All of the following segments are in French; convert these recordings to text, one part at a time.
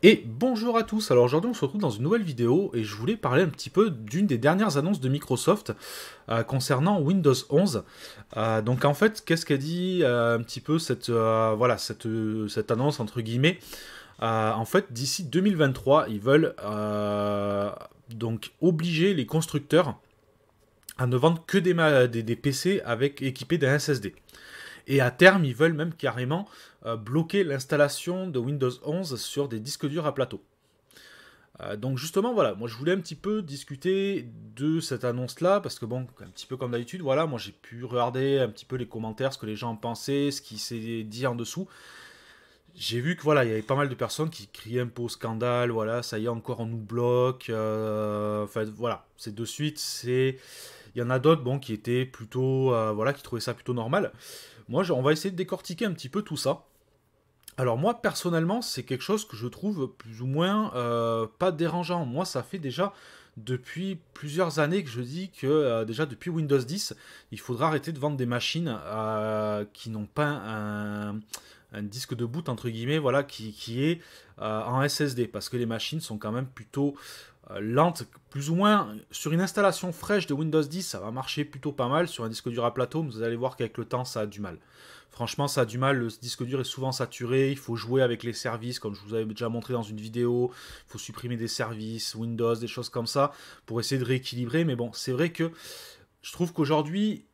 Et bonjour à tous, alors aujourd'hui on se retrouve dans une nouvelle vidéo et je voulais parler un petit peu d'une des dernières annonces de Microsoft concernant Windows 11. Donc en fait, qu'est-ce qu'a dit un petit peu cette annonce entre guillemets. En fait, d'ici 2023, ils veulent donc obliger les constructeurs à ne vendre que des PC équipés d'un SSD. Et à terme, ils veulent même carrément bloquer l'installation de Windows 11 sur des disques durs à plateau. Donc justement, voilà, moi je voulais un petit peu discuter de cette annonce-là, parce que bon, un petit peu comme d'habitude, voilà, moi j'ai pu regarder un petit peu les commentaires, ce que les gens en pensaient, ce qui s'est dit en dessous. J'ai vu que voilà, il y avait pas mal de personnes qui criaient un peu au scandale, voilà, ça y est, encore on nous bloque. Enfin voilà, c'est de suite, c'est. Il y en a d'autres, bon, qui étaient plutôt, voilà, qui trouvaient ça plutôt normal. Moi, on va essayer de décortiquer un petit peu tout ça. Alors moi, personnellement, c'est quelque chose que je trouve plus ou moins pas dérangeant. Moi, ça fait déjà depuis plusieurs années que je dis que déjà depuis Windows 10, il faudra arrêter de vendre des machines qui n'ont pas un disque de boot entre guillemets, voilà, qui est en SSD, parce que les machines sont quand même plutôt lentes, plus ou moins. Sur une installation fraîche de Windows 10, ça va marcher plutôt pas mal. Sur un disque dur à plateau, vous allez voir qu'avec le temps, ça a du mal. Franchement, ça a du mal, le disque dur est souvent saturé, il faut jouer avec les services, comme je vous avais déjà montré dans une vidéo, il faut supprimer des services, Windows, des choses comme ça, pour essayer de rééquilibrer, mais bon, c'est vrai que je trouve qu'aujourd'hui,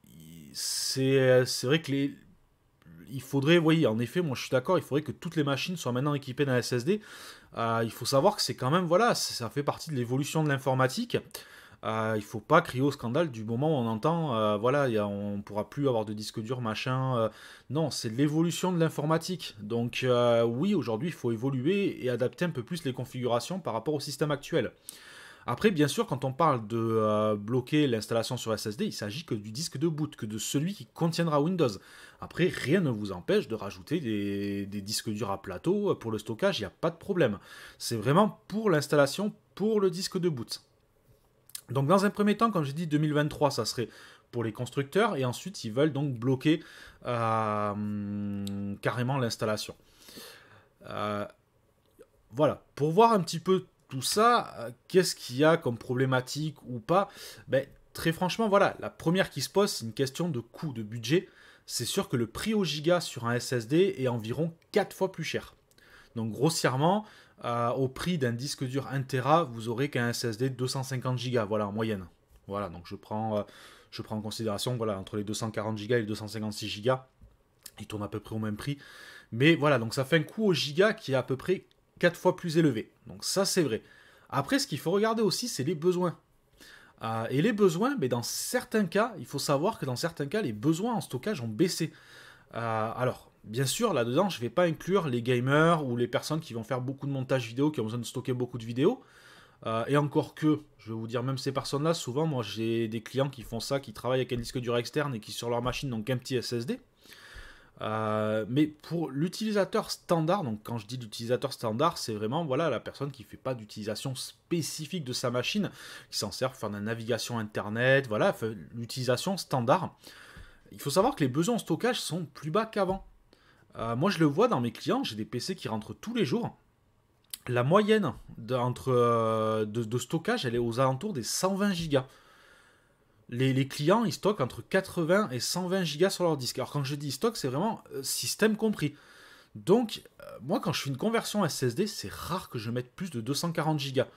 c'est vrai que il faudrait, oui, en effet, moi je suis d'accord, il faudrait que toutes les machines soient maintenant équipées d'un SSD. Il faut savoir que c'est quand même, voilà, ça fait partie de l'évolution de l'informatique. Il faut pas crier au scandale du moment où on entend, voilà, on pourra plus avoir de disque dur, machin. Non, c'est l'évolution de l'informatique. Donc oui, aujourd'hui, il faut évoluer et adapter un peu plus les configurations par rapport au système actuel. Après, bien sûr, quand on parle de bloquer l'installation sur SSD, il s'agit que du disque de boot, que de celui qui contiendra Windows. Après, rien ne vous empêche de rajouter des disques durs à plateau pour le stockage, il n'y a pas de problème. C'est vraiment pour l'installation, pour le disque de boot. Donc dans un premier temps, comme j'ai dit, 2023, ça serait pour les constructeurs, et ensuite ils veulent donc bloquer carrément l'installation. Euh, voilà, pour voir un petit peu tout ça, qu'est-ce qu'il y a comme problématique ou pas, ben, très franchement, voilà, la première qui se pose, c'est une question de coût, de budget. C'est sûr que le prix au giga sur un SSD est environ 4 fois plus cher. Donc grossièrement, au prix d'un disque dur 1 Tera, vous aurez qu'un SSD de 250 Go, voilà, en moyenne. Voilà, donc je prends en considération, voilà, entre les 240 Go et les 256 Go, ils tournent à peu près au même prix. Mais voilà, donc ça fait un coût au giga qui est à peu près 4 fois plus élevé. Donc ça, c'est vrai. Après, ce qu'il faut regarder aussi, c'est les besoins. Et les besoins, mais dans certains cas, il faut savoir que dans certains cas, les besoins en stockage ont baissé. Alors, bien sûr, là-dedans, je ne vais pas inclure les gamers ou les personnes qui vont faire beaucoup de montage vidéo, qui ont besoin de stocker beaucoup de vidéos. Et encore que, je vais vous dire, même ces personnes-là, souvent, moi, j'ai des clients qui font ça, qui travaillent avec un disque dur externe et qui, sur leur machine, n'ont qu'un petit SSD. Mais pour l'utilisateur standard, donc quand je dis l'utilisateur standard, c'est vraiment voilà, la personne qui ne fait pas d'utilisation spécifique de sa machine, qui s'en sert pour faire de la navigation internet, voilà, l'utilisation standard. Il faut savoir que les besoins en stockage sont plus bas qu'avant. Moi je le vois dans mes clients, j'ai des PC qui rentrent tous les jours. La moyenne de stockage, elle est aux alentours des 120 gigas. Les clients, ils stockent entre 80 et 120 gigas sur leur disque. Alors quand je dis stock, c'est vraiment système compris. Donc, moi, quand je fais une conversion SSD, c'est rare que je mette plus de 240 gigas.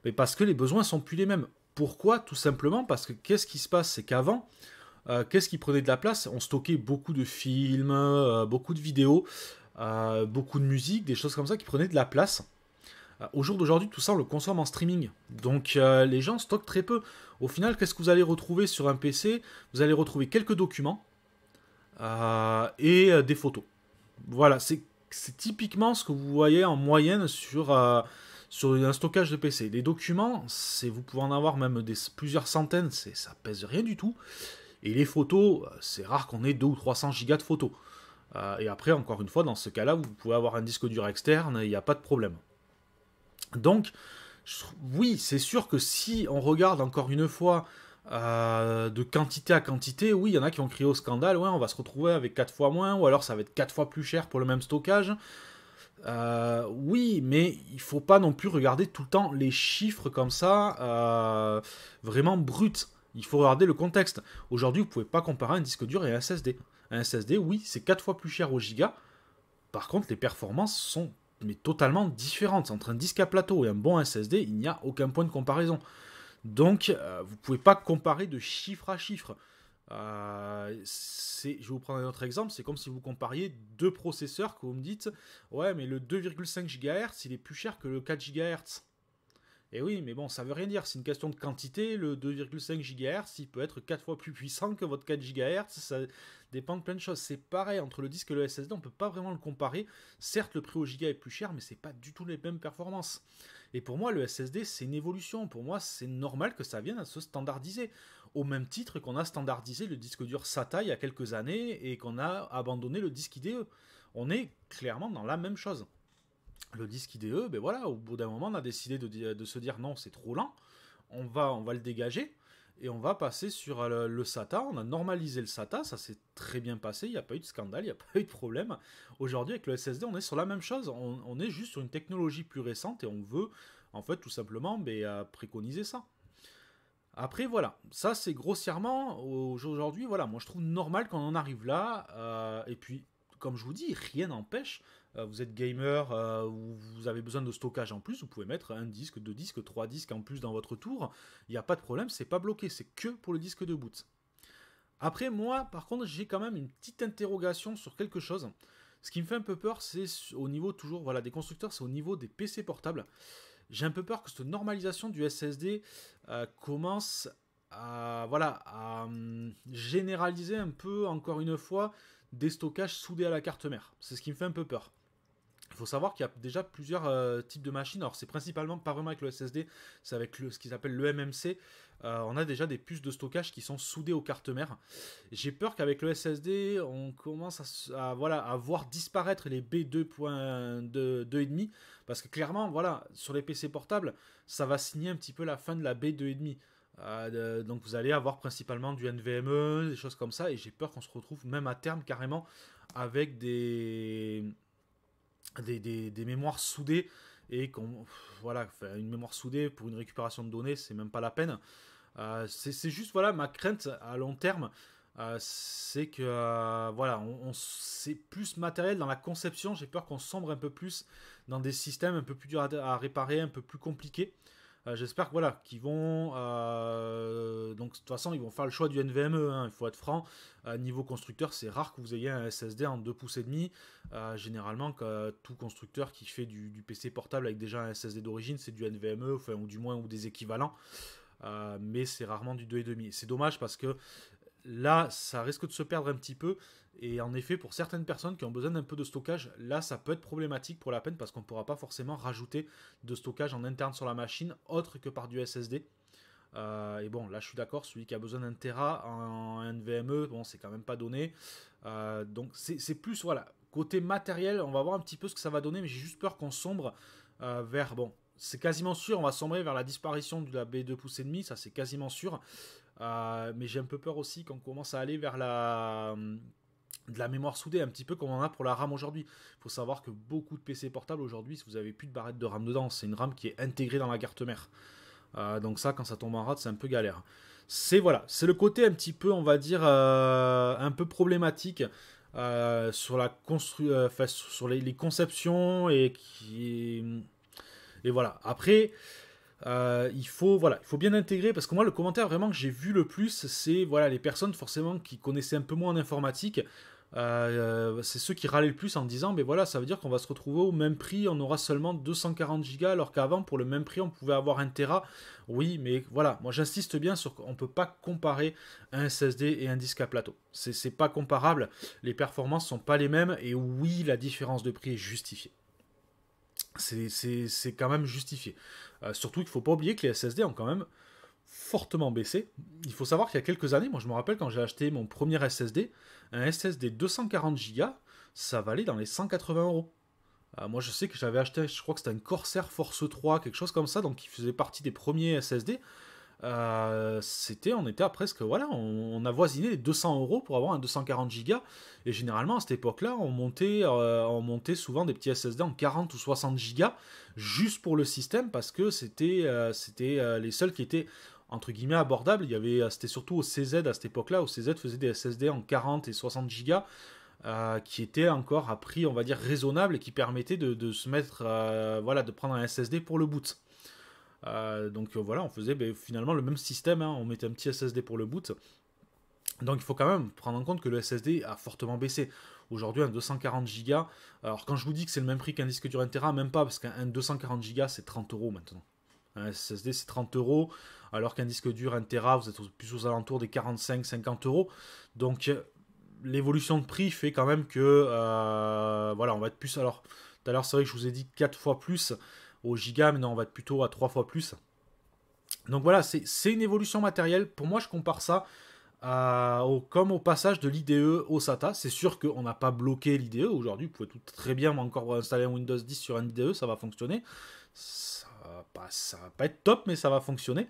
Mais parce que les besoins sont plus les mêmes. Pourquoi? Tout simplement parce que qu'est-ce qui se passe? C'est qu'avant, qu'est-ce qui prenait de la place? On stockait beaucoup de films, beaucoup de vidéos, beaucoup de musique, des choses comme ça qui prenaient de la place. Au jour d'aujourd'hui, tout ça, on le consomme en streaming. Donc les gens stockent très peu. Au final, qu'est-ce que vous allez retrouver sur un PC? Vous allez retrouver quelques documents et des photos. Voilà, c'est typiquement ce que vous voyez en moyenne sur un stockage de PC. Les documents, vous pouvez en avoir même plusieurs centaines, ça pèse rien du tout. Et les photos, c'est rare qu'on ait 200 ou 300 gigas de photos. Et après, encore une fois, dans ce cas-là, vous pouvez avoir un disque dur externe, il n'y a pas de problème. Donc, oui, c'est sûr que si on regarde encore une fois de quantité à quantité, oui, il y en a qui ont crié au scandale, ouais, on va se retrouver avec 4 fois moins, ou alors ça va être 4 fois plus cher pour le même stockage. Oui, mais il faut pas non plus regarder tout le temps les chiffres comme ça, vraiment bruts. Il faut regarder le contexte. Aujourd'hui, vous pouvez pas comparer un disque dur et un SSD. Un SSD, oui, c'est 4 fois plus cher au giga. Par contre, les performances sont mais totalement différentes. Entre un disque à plateau et un bon SSD, il n'y a aucun point de comparaison. Donc, vous ne pouvez pas comparer de chiffre à chiffre. Je vais vous prendre un autre exemple. C'est comme si vous compariez deux processeurs que vous me dites, ouais, mais le 2,5 GHz, il est plus cher que le 4 GHz. Et oui, mais bon, ça veut rien dire. C'est une question de quantité. Le 2,5 GHz, il peut être 4 fois plus puissant que votre 4 GHz. Ça dépend de plein de choses. C'est pareil entre le disque et le SSD. On ne peut pas vraiment le comparer. Certes, le prix au giga est plus cher, mais c'est pas du tout les mêmes performances. Et pour moi, le SSD, c'est une évolution. Pour moi, c'est normal que ça vienne à se standardiser. Au même titre qu'on a standardisé le disque dur SATA il y a quelques années et qu'on a abandonné le disque IDE. On est clairement dans la même chose. Le disque IDE, ben voilà, au bout d'un moment, on a décidé de se dire non, c'est trop lent, on va le dégager et on va passer sur le SATA. On a normalisé le SATA, ça s'est très bien passé, il n'y a pas eu de scandale, il n'y a pas eu de problème. Aujourd'hui, avec le SSD, on est sur la même chose, on est juste sur une technologie plus récente et on veut, en fait, tout simplement préconiser ça. Après, voilà, ça c'est grossièrement, aujourd'hui, voilà, moi je trouve normal qu'on en arrive là, et puis, comme je vous dis, rien n'empêche, vous êtes gamer, vous avez besoin de stockage en plus, vous pouvez mettre un disque, deux disques, trois disques en plus dans votre tour, il n'y a pas de problème, c'est pas bloqué, c'est que pour le disque de boot. Après, moi, par contre, j'ai quand même une petite interrogation sur quelque chose. Ce qui me fait un peu peur, c'est au niveau toujours, voilà, des constructeurs, c'est au niveau des PC portables. J'ai un peu peur que cette normalisation du SSD commence à généraliser un peu, encore une fois, des stockages soudés à la carte mère. C'est ce qui me fait un peu peur. Il faut savoir qu'il y a déjà plusieurs types de machines. Alors, c'est principalement pas vraiment avec le SSD, c'est avec ce qu'ils appellent le MMC. On a déjà des puces de stockage qui sont soudées aux cartes mères. J'ai peur qu'avec le SSD, on commence à voir disparaître les B2.2.5. Parce que clairement, voilà, sur les PC portables, ça va signer un petit peu la fin de la B2.5. Donc vous allez avoir principalement du NVMe, des choses comme ça. Et j'ai peur qu'on se retrouve même à terme carrément avec des mémoires soudées et voilà, une mémoire soudée pour une récupération de données, c'est même pas la peine. C'est juste voilà ma crainte à long terme, c'est que voilà, c'est plus matériel dans la conception. J'ai peur qu'on sombre un peu plus dans des systèmes un peu plus durs à réparer, un peu plus compliqués. J'espère que voilà, qu'ils vont donc de toute façon ils vont faire le choix du NVMe, hein, il faut être franc. Niveau constructeur, c'est rare que vous ayez un SSD en 2 pouces et demi. Généralement, tout constructeur qui fait du PC portable avec déjà un SSD d'origine, c'est du NVMe, enfin, ou du moins ou des équivalents. Mais c'est rarement du 2,5. C'est dommage parce que là, ça risque de se perdre un petit peu. Et en effet, pour certaines personnes qui ont besoin d'un peu de stockage, là, ça peut être problématique pour la peine parce qu'on ne pourra pas forcément rajouter de stockage en interne sur la machine autre que par du SSD. Et bon, là, je suis d'accord, celui qui a besoin d'un Tera en NVMe, bon, c'est quand même pas donné. Donc, c'est plus, voilà, côté matériel, on va voir un petit peu ce que ça va donner, mais j'ai juste peur qu'on sombre vers, bon, c'est quasiment sûr, on va sombrer vers la disparition de la B2 pouces et demi, ça c'est quasiment sûr. Mais j'ai un peu peur aussi qu'on commence à aller vers de la mémoire soudée, un petit peu comme on en a pour la RAM aujourd'hui. Il faut savoir que beaucoup de PC portables aujourd'hui, si vous n'avez plus de barrette de RAM dedans, c'est une RAM qui est intégrée dans la carte mère. Donc ça, quand ça tombe en rade, c'est un peu galère. C'est voilà, c'est le côté un petit peu, on va dire, un peu problématique sur sur les conceptions et voilà. Après, il faut bien intégrer parce que moi le commentaire vraiment que j'ai vu le plus c'est voilà les personnes forcément qui connaissaient un peu moins en informatique, c'est ceux qui râlaient le plus en disant mais voilà ça veut dire qu'on va se retrouver au même prix, on aura seulement 240 Go alors qu'avant pour le même prix on pouvait avoir un Tera. Oui mais voilà, moi j'insiste bien sur qu'on peut pas comparer un SSD et un disque à plateau, c'est pas comparable, les performances sont pas les mêmes et oui la différence de prix est justifiée. C'est quand même justifié. Surtout qu'il ne faut pas oublier que les SSD ont quand même fortement baissé. Il faut savoir qu'il y a quelques années, moi je me rappelle quand j'ai acheté mon premier SSD, un SSD 240 Go, ça valait dans les 180 euros. Moi je sais que j'avais acheté, je crois que c'était un Corsair Force 3, quelque chose comme ça, donc qui faisait partie des premiers SSD. on était à presque, voilà, on a voisiné les 200 euros pour avoir un 240 Go. Et généralement, à cette époque-là, on montait souvent des petits SSD en 40 ou 60 Go juste pour le système parce que c'était les seuls qui étaient entre guillemets abordables. C'était surtout au CZ à cette époque-là. Au CZ faisait des SSD en 40 et 60 Go qui étaient encore à prix, on va dire, raisonnable et qui permettaient de se mettre, voilà, de prendre un SSD pour le boot. Donc voilà, on faisait finalement le même système, hein, on mettait un petit SSD pour le boot. Donc il faut quand même prendre en compte que le SSD a fortement baissé. Aujourd'hui, un 240 Go, alors quand je vous dis que c'est le même prix qu'un disque dur 1 Tera, même pas, parce qu'un 240 Go c'est 30 euros maintenant. Un SSD c'est 30 euros, alors qu'un disque dur 1 Tera, vous êtes plus aux alentours des 45-50 euros. Donc l'évolution de prix fait quand même que, voilà, on va être plus. Alors, tout à l'heure, c'est vrai que je vous ai dit 4 fois plus au giga, mais non, on va être plutôt à 3 fois plus. Donc voilà, c'est une évolution matérielle. Pour moi, je compare ça comme au passage de l'IDE au SATA. C'est sûr qu'on n'a pas bloqué l'IDE aujourd'hui. Vous pouvez tout très bien encore installer un Windows 10 sur un IDE, ça va fonctionner. Ça va pas être top, mais ça va fonctionner.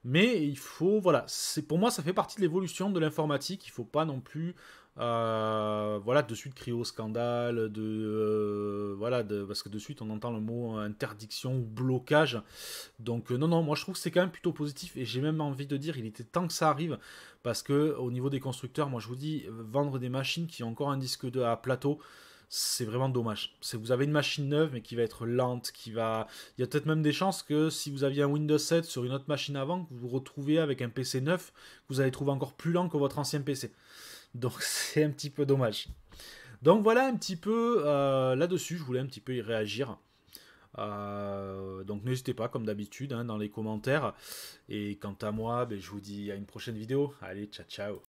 Mais il faut, voilà, pour moi ça fait partie de l'évolution de l'informatique. Il faut pas non plus, voilà, de suite crier au scandale, voilà, parce que de suite on entend le mot interdiction ou blocage. Donc non, non, moi je trouve que c'est quand même plutôt positif et j'ai même envie de dire il était temps que ça arrive parce que au niveau des constructeurs, moi je vous dis vendre des machines qui ont encore un disque à plateau, c'est vraiment dommage. Vous avez une machine neuve mais qui va être lente, il y a peut-être même des chances que si vous aviez un Windows 7 sur une autre machine avant, que vous vous retrouvez avec un PC neuf, que vous allez trouver encore plus lent que votre ancien PC. Donc c'est un petit peu dommage. Donc voilà un petit peu là-dessus, je voulais un petit peu y réagir. Donc n'hésitez pas comme d'habitude hein, dans les commentaires. Et quant à moi, je vous dis à une prochaine vidéo. Allez, ciao ciao.